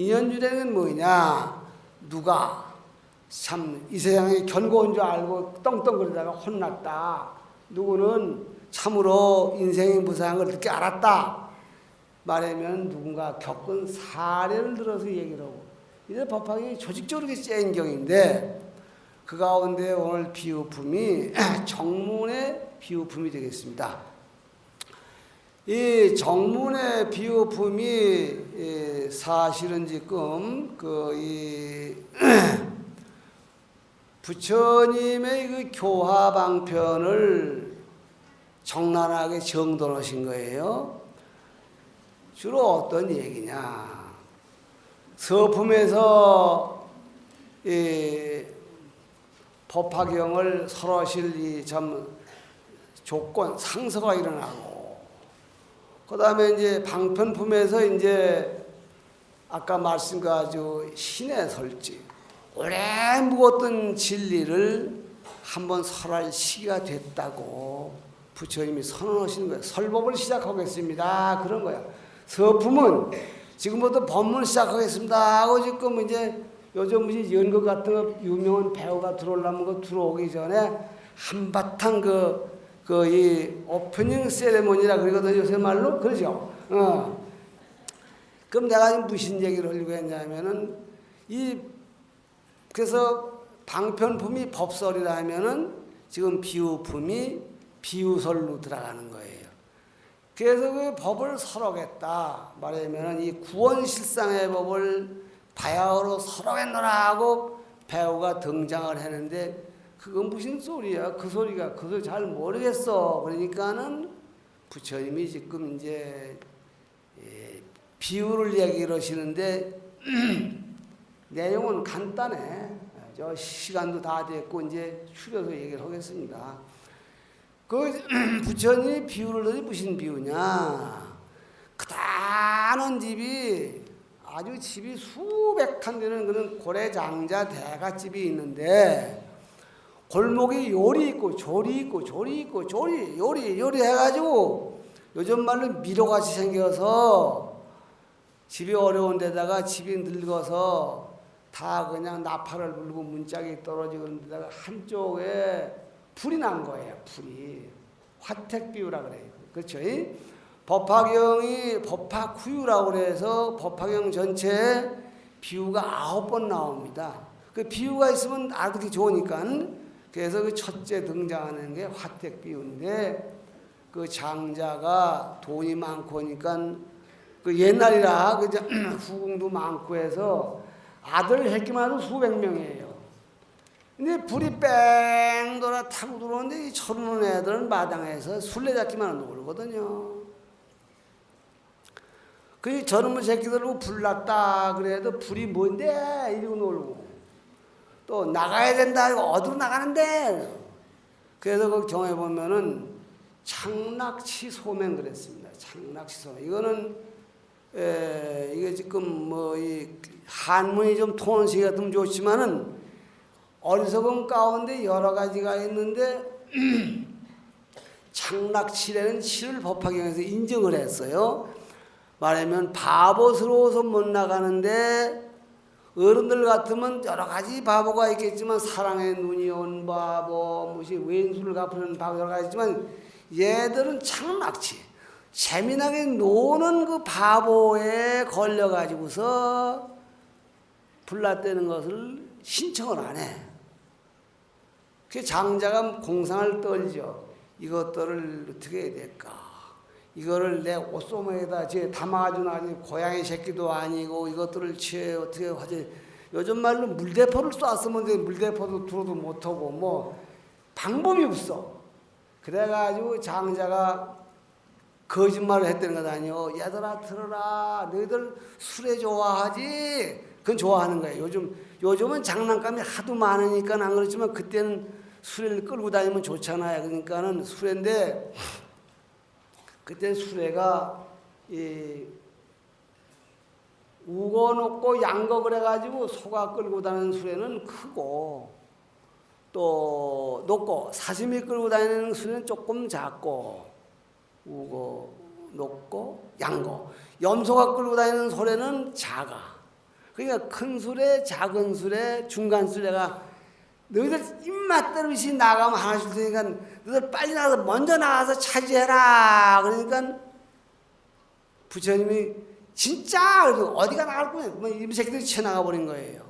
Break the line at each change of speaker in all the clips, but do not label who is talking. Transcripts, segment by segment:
인연주례는 뭐냐? 누가 참 이 세상에 견고한 줄 알고 떵떵거리다가 혼났다. 누구는 참으로 인생의 무상을 늦게 알았다. 말하면 누군가 겪은 사례를 들어서 얘기를 하고, 이제 법화경이 조직적으로 쓰인 경인데, 그 가운데 오늘 비유품이 정문의 비유품이 되겠습니다. 이 정문의 비유품이 사실은 지금 부처님의 그 교화방편을 적나라하게 정돈하신 거예요. 주로 어떤 얘기냐? 서품에서 법화경을 설하실 이 참 조건 상서가 일어나고, 그 다음에 이제 방편품에서 이제 아까 말씀과 아주 신의 설지, 오래 묵었던 진리를 한번 설할 시기가 됐다고 부처님이 선언하시는 거예요. 설법을 시작하겠습니다. 그런 거야. 서품은 지금부터 법문 시작하겠습니다 하고 지금 이제 요즘 무슨 연극 같은 거 유명한 배우가 들어오려면 그 들어오기 전에 한바탕 이 오프닝 세레모니라 그러거든요. 요새 말로. 그러죠. 그럼 내가 무슨 얘기를 하려고 했냐면은 그래서 방편품이 법설이라 하면은 지금 비유품이 비유설로 들어가는 거예요. 그래서 그 법을 설하겠다 말하면은 이 구원실상의 법을 바야흐로 설하겠노라 하고 배우가 등장을 했는데, 그건 무슨 소리야? 그 소리가 그걸 잘 모르겠어. 그러니까는 부처님이 지금 이제 비유를 얘기를 하시는데 내용은 간단해. 저 시간도 다 됐고 이제 줄여서 얘기를 하겠습니다. 그 부처님이 비유를 하니 무슨 비유냐? 크다란 집이 아주 집이 수백한 되는 그런 고래장자 대갓집이 있는데, 골목이 요리 있고 조리 있고 조리 있고 요리 해가지고 요즘 말로 미로같이 생겨서 집이 어려운 데다가 집이 늙어서 다 그냥 나팔을 불고 문짝이 떨어지고 그런 데다가 한쪽에 불이 난 거예요. 불이. 화택비유라 그래요. 그렇죠? 법화경이 법화구유라고 그래서 법화경 전체에 비유가 9번 나옵니다. 그 비유가 있으면 알기 좋으니까. 그래서 그 첫째 등장하는 게 화택비유인데, 그 장자가 돈이 많고 하니까 그 옛날이라 그 후궁도 많고 해서 아들 했기만 해도 수백 명이에요. 근데 불이 뺑 돌아 타고 들어오는데 이 젊은 애들은 마당에서 술래잡기만 놀거든요. 그 젊은 새끼들하고 불났다 그래도 불이 뭔데 이러고 놀고, 또 나가야 된다 이거 어디로 나가는데. 그래서 그 경에 보면은 창락치 소맹 그랬습니다. 창락치 소맹. 이거는 이게 지금 이 한문이 좀 통언시 같으면 좋지만은 어리석은 가운데 여러 가지가 있는데 창락치라는 치를 법화경에서 인정을 했어요. 말하면 바보스러워서 못 나가는데, 어른들 같으면 여러 가지 바보가 있겠지만 사랑의 눈이 온 바보, 무슨 왼수를 갚으는 바보 여러 가지 있지만, 얘들은 창락치, 재미나게 노는 그 바보에 걸려가지고서 불났다는 것을 신청을 안 해. 그 장자가 공상을 떨죠. 이것들을 어떻게 해야 될까? 이거를 내 옷소매에다 담아가지고 나가지 고양이 새끼도 아니고 이것들을 어떻게 하지? 요즘 말로 물대포를 쐈으면 물대포도 들어도 못하고 뭐 방법이 없어. 그래가지고 장자가 거짓말을 했다는 것 아니요. 얘들아 들어라. 너희들 술에 좋아하지? 그건 좋아하는 거예요. 요즘은 장난감이 하도 많으니까 안 그렇지만 그때는 수레를 끌고 다니면 좋잖아요. 그러니까는 수레인데, 그때 수레가 우거 놓고 양겁을 해가지고 소가 끌고 다니는 수레는 크고, 또 높고, 사슴이 끌고 다니는 수레는 조금 작고, 우거 높고 양거. 염소가 끌고 다니는 소레는 작아. 그러니까 큰 수레, 작은 수레, 중간 수레가 너희들 입맛대로씩 나가면 하나 줄 테니까 너희들 빨리 나가서 먼저 나가서 차지해라. 그러니까 부처님이 진짜 어디가 나갈 거냐. 이 새끼들이 쳐나가 버린 거예요.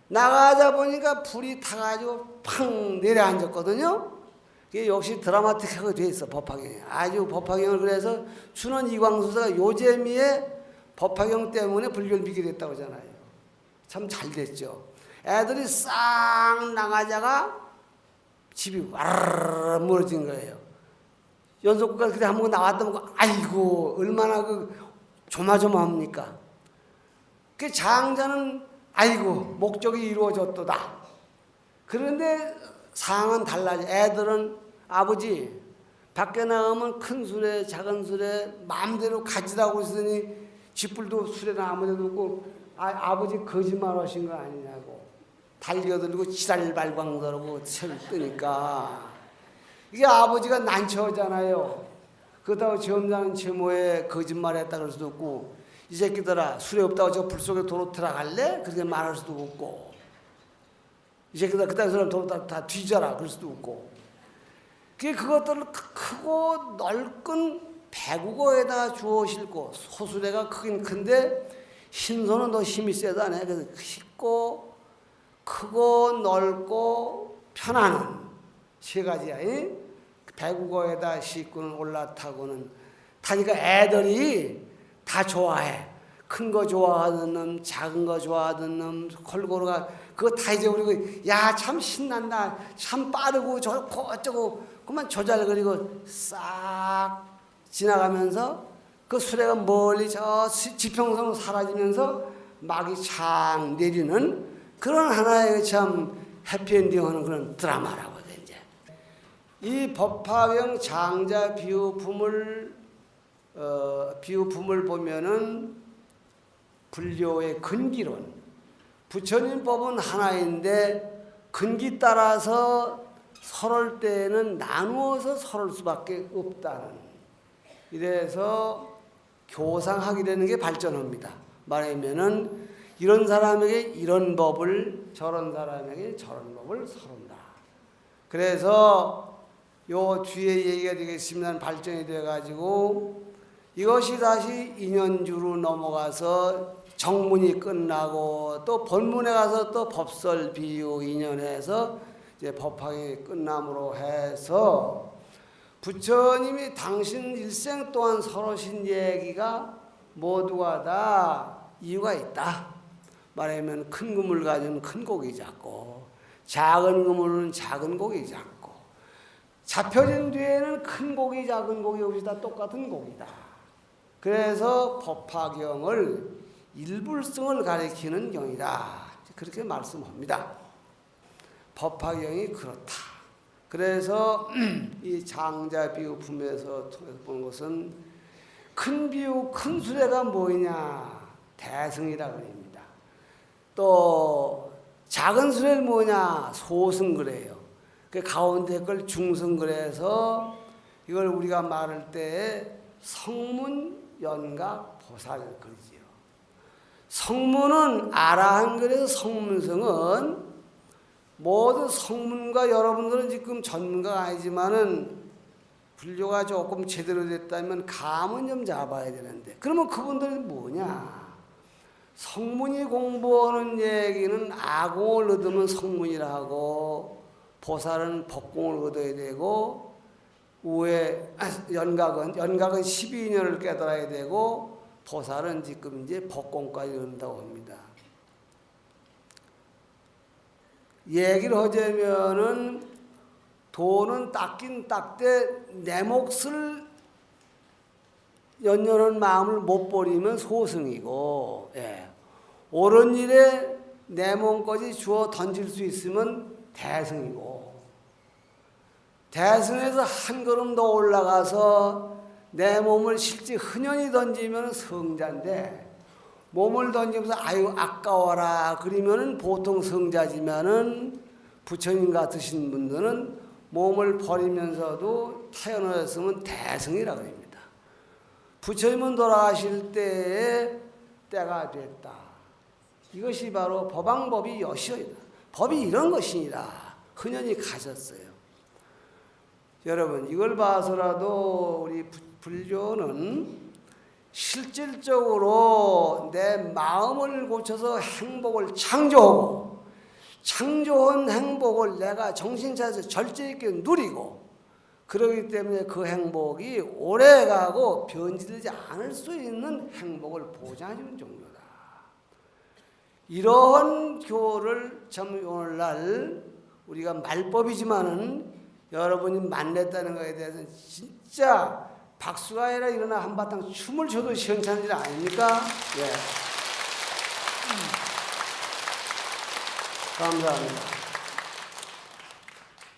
나가자 보니까 불이 타가지고 팡 내려앉았거든요. 그게 역시 드라마틱하게 돼 있어, 법화경이. 아주 법화경을 그래서 춘원 이광수사가 요재미에 법화경 때문에 불교를 믿게 됐다고 하잖아요. 참 잘 됐죠. 애들이 싹 나가자가 집이 와르르 무너진 거예요. 연속국가 그때 한번 나왔다면 아이고 얼마나 그 조마조마합니까. 그 장자는 아이고 목적이 이루어졌도다. 그런데 상황은 달라져. 애들은 아버지 밖에 나가면 큰 수레 작은 수레 마음대로 가지라고 있으니 쥐뿔도 수레나 아무데도 없고 아버지 거짓말 하신 거 아니냐고 달려들고 지랄발광더라고 철 뜨니까 이게 아버지가 난처하잖아요. 그렇다고 점잖은 제모에 거짓말했다 그럴 수도 없고 이 새끼들아 수레 없다고 저 불 속에 도로 들어갈래? 그렇게 말할 수도 없고 이 새끼들 그딴 사람 도로 다 뒤져라 그럴 수도 없고 그것들을 크고 넓은 배구거에다 주워 싣고 소수레가 크긴 큰데 흰소는 더 힘이 세다네. 그래서 쉽고 크고 넓고 편안한 세 가지야. 배구거에다 싣고는 올라타고는 타니까 애들이 다 좋아해. 큰 거 좋아하는 놈, 작은 거 좋아하는 놈, 골고루가 그거 다 잊어버리고 야 참 신난다. 참 빠르고 좋고 어쩌고 그만 조잘거리고 싹 지나가면서 그 수레가 멀리 저 지평선으로 사라지면서 막이 착 내리는 그런 하나의 참 해피엔딩하는 그런 드라마라고 돼 이제. 이 법화경 장자 비유품을 보면은 불교의 근기론, 부처님 법은 하나인데 근기 따라서 설할 때는 나누어서 설할 수밖에 없다는. 이래서 교상하게 되는 게 발전합니다. 말하면은 이런 사람에게 이런 법을 저런 사람에게 저런 법을 설한다. 그래서 요 뒤에 얘기가 되겠습니다. 발전이 돼가지고 이것이 다시 인연주로 넘어가서 정문이 끝나고 또 본문에 가서 또 법설 비유 인연해서 이제 법화경이 끝남으로 해서 부처님이 당신 일생 동안 설하신 얘기가 모두가 다 이유가 있다. 말하면 큰 그물 가지면 큰 고기 잡고 작은 그물은 작은 고기 잡고 잡혀진 뒤에는 큰 고기 작은 고기 없이 다 똑같은 고기다. 그래서 법화경을 일불성을 가리키는 경이다. 그렇게 말씀합니다. 법화경이 그렇다. 그래서 이 장자 비유품에서 통해서 보는 것은 큰 비유, 큰 수레가 뭐냐? 대승이라 그럽니다. 또 작은 수레는 뭐냐? 소승 그래요. 그 가운데 걸 중승 그래서 이걸 우리가 말할 때 성문, 연각, 보살 그러지요. 성문은 아라한 그래서 성문성은 모든 성문과 여러분들은 지금 전문가가 아니지만은 불교가 조금 제대로 됐다면 감은 좀 잡아야 되는데 그러면 그분들은 뭐냐? 성문이 공부하는 얘기는 아공을 얻으면 성문이라 하고 보살은 법공을 얻어야 되고 우에 연각은 12인연을 깨달아야 되고 보살은 지금 이제 법공까지 얻는다고 합니다. 얘기를 하자면은 돈은 닦긴 닦되 내 몫을 연연한 마음을 못 버리면 소승이고, 옳은 일에 내 몸까지 주어 던질 수 있으면 대승이고, 대승에서 한 걸음 더 올라가서 내 몸을 실제 흔연히 던지면 성자인데 몸을 던지면서 아유 아까워라 그러면은 보통 성자지만은 부처님 같으신 분들은 몸을 버리면서도 태어났으면 대승이라고 합니다. 부처님은 돌아가실 때에 때가 됐다. 이것이 바로 법왕법이 여시오이다. 법이 이런 것이니라 흔연히 가셨어요. 여러분 이걸 봐서라도 우리 불교는 실질적으로 내 마음을 고쳐서 행복을 창조하고 창조한 행복을 내가 정신 차려서 절제 있게 누리고 그러기 때문에 그 행복이 오래가고 변질되지 않을 수 있는 행복을 보장해주는 종교다. 이러한 교를 참 오늘날 우리가 말법이지만은 여러분이 만났다는 것에 대해서는 진짜 박수가 아니라 일어나 한바탕 춤을 춰도 시원찮은 일 아닙니까? 예. 감사합니다.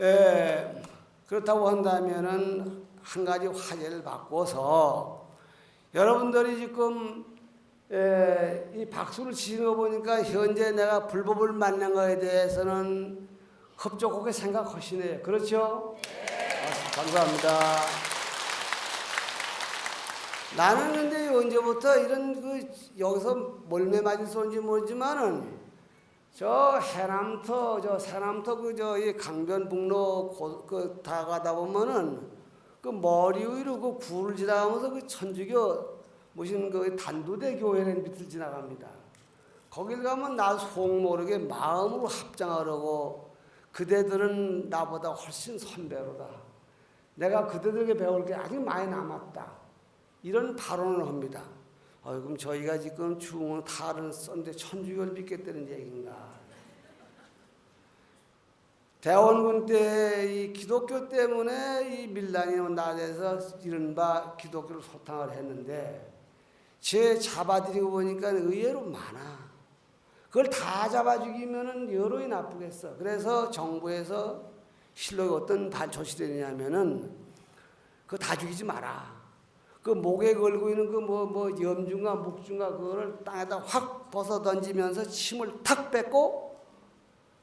예. 그렇다고 한다면은 한 가지 화제를 바꿔서 여러분들이 지금 이 박수를 치는 거 보니까 현재 내가 불법을 만난 거에 대해서는 흡족하게 생각하시네요. 그렇죠? 감사합니다. 나는 근데 언제부터 이런 여기서 몰매 맞을 쏜지 모르지만은 저 해남터 이 강변북로 다 가다 보면은 그 머리 위로 그 굴을 지나가면서 그 천주교 무슨 그 단두대 교회는 밑을 지나갑니다. 거길 가면 나 속 모르게 마음으로 합장하려고 그대들은 나보다 훨씬 선배로다. 내가 그대들에게 배울 게 아직 많이 남았다. 이런 발언을 합니다. 그럼 저희가 지금 중흥 탈을 썼는데 천주교를 믿겠다는 얘기인가? 대원군 때 이 기독교 때문에 이 밀란이 나돼서 이른바 기독교를 소탕을 했는데 제 잡아들이고 보니까 의외로 많아. 그걸 다 잡아 죽이면은 여론이 나쁘겠어. 그래서 정부에서 실록이 어떤 조치되냐면은 그거 다 죽이지 마라. 그 목에 걸고 있는 그 염중과 묵중과 그거를 땅에다 확 벗어 던지면서 침을 탁 뺏고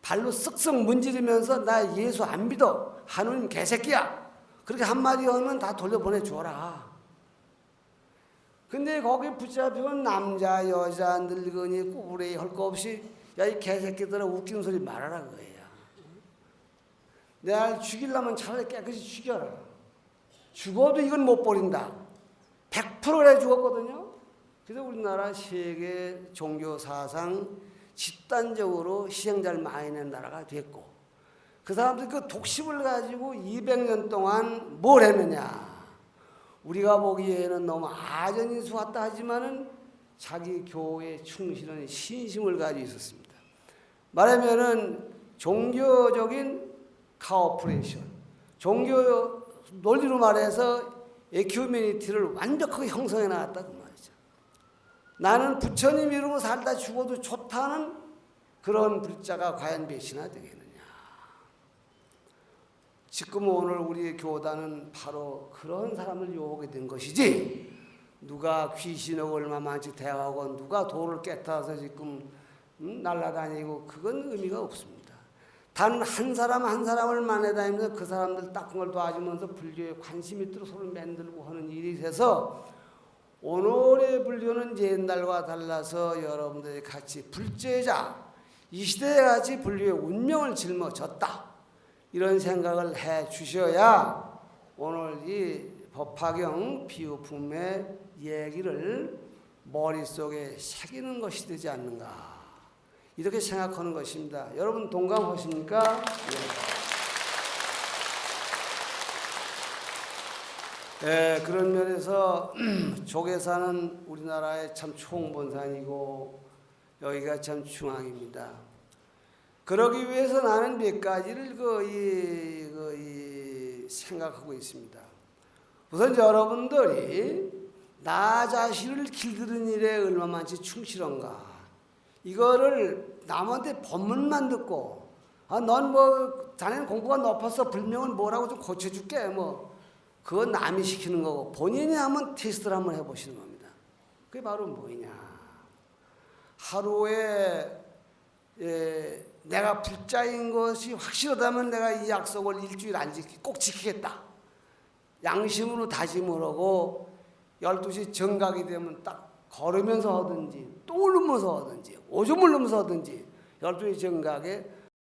발로 쓱쓱 문지르면서 나 예수 안 믿어. 하느님 개새끼야. 그렇게 한마디 하면 다 돌려보내 줘라. 근데 거기 붙잡히면 남자, 여자, 늙은이, 꾸부레이 할 거 없이 야 이 개새끼들아 웃기는 소리 말하라 그거야. 내가 죽이려면 차라리 깨끗이 죽여라. 죽어도 이건 못 버린다. 100%래 죽었거든요. 그래서 우리나라 세계 종교 사상 집단적으로 희생자를 많이 낸 나라가 됐고 그 사람들이 그 독심을 가지고 200년 동안 뭘 했느냐. 우리가 보기에는 너무 아전인수 같다 하지만은 자기 교회에 충실한 신심을 가지고 있었습니다. 말하면은 종교적인 카오퍼레이션, 종교 논리로 말해서 에큐메니티를 완벽하게 형성해 놨다 그 말이죠. 나는 부처님 이루고 살다 죽어도 좋다는 그런 불자가 과연 몇이나 되겠느냐. 지금 오늘 우리 교단은 바로 그런 사람을 요구하게 된 것이지 누가 귀신하고 얼마 많지 대화하고 누가 돌을 깨뜨려서 지금 날아다니고 그건 의미가 없습니다. 단 한 사람 한 사람을 만나다니면서 그 사람들 닦은 걸 도와주면서 불교에 관심 있도록 서로 만들고 하는 일이 돼서 오늘의 불교는 옛날과 달라서 여러분들이 같이 불제자 이 시대에 같이 불교의 운명을 짊어졌다. 이런 생각을 해 주셔야 오늘 이 법화경 비유품의 얘기를 머릿속에 새기는 것이 되지 않는가. 이렇게 생각하는 것입니다. 여러분 동감하십니까? 예, 그런 면에서 조계산은 우리나라의 참 총본산이고 여기가 참 중앙입니다. 그러기 위해서 나는 몇 가지를 생각하고 있습니다. 우선 여러분들이 나 자신을 길들이는 일에 얼마만치 충실한가. 이거를 남한테 법문만 듣고 넌 자네는 공부가 높아서 불명은 뭐라고 좀 고쳐줄게 그건 남이 시키는 거고 본인이 한번 테스트를 한번 해보시는 겁니다. 그게 바로 뭐냐. 하루에 내가 불자인 것이 확실하다면 내가 이 약속을 일주일 안 꼭 지키겠다. 양심으로 다짐을 하고 12시 정각이 되면 딱 걸으면서 하든지 똥을 누면서 하든지 오줌을 누면서 하든지 12시 정각에